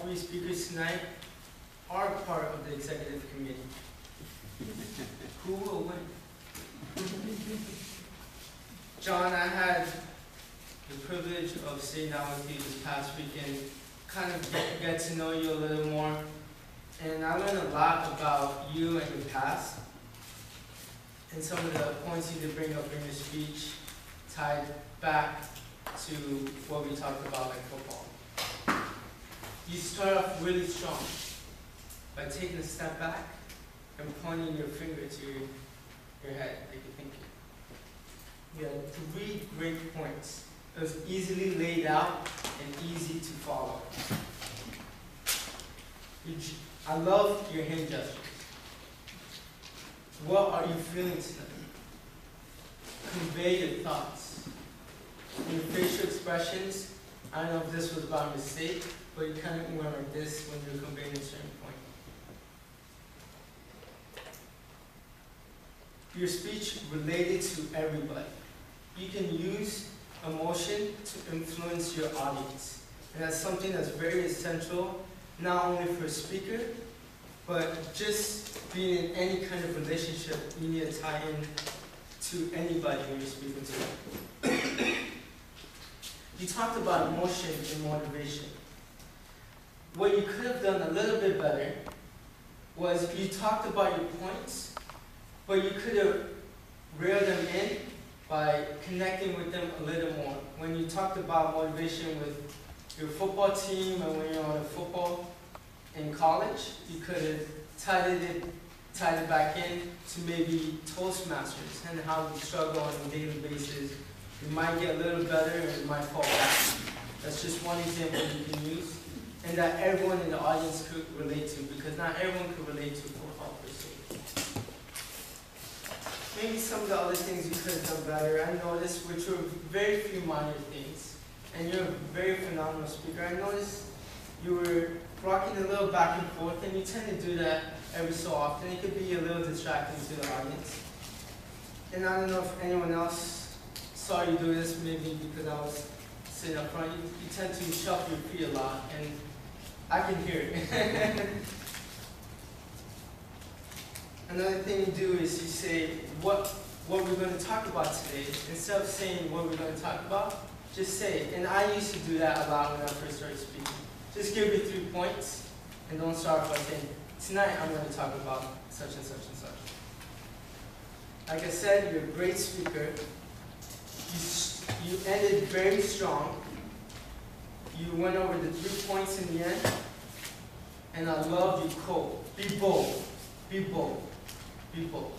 three speakers tonight are part of the executive committee. Who will win? John, I had the privilege of sitting down with you this past weekend, kind of get to know you a little more, and I learned a lot about you and your past, and some of the points you did bring up in your speech tied back to what we talked about in football. You start off really strong by taking a step back and pointing your finger to your head, like you're thinking. You had 3 great points. It was easily laid out and easy to follow. I love your hand gestures. What are you feeling tonight? Convey your thoughts. Your facial expressions, I don't know if this was by mistake, but you kind of went like this when you were conveying a certain point. Your speech related to everybody. You can use emotion to influence your audience. And that's something that's very essential, not only for a speaker, but just being in any kind of relationship, you need to tie in to anybody when you're speaking to them. You talked about emotion and motivation. What you could have done a little bit better was you talked about your points, but you could have reeled them in by connecting with them a little more. When you talked about motivation with your football team and when you're on a football in college, you could have tied it back in to maybe Toastmasters and how we struggle on a daily basis. It might get a little better and it might fall back. That's just one example you can use, and that everyone in the audience could relate to, because not everyone could relate to football per se. Maybe some of the other things you could have done better, I noticed, which were very few minor things, and you're a very phenomenal speaker. I noticed you were rocking a little back and forth, and you tend to do that every so often. It could be a little distracting to the audience. And I don't know if anyone else saw you do this, maybe because I was sitting up front. You tend to shuffle your feet a lot, and I can hear it. Another thing you do is you say what we're going to talk about today. Instead of saying what we're going to talk about, just say it. And I used to do that a lot when I first started speaking. Just give me 3 points, and don't start by saying, tonight I'm going to talk about such and such and such. Like I said, you're a great speaker. You ended very strong. You went over the 3 points in the end. And I love your quote. Be bold. Be bold. Be bold.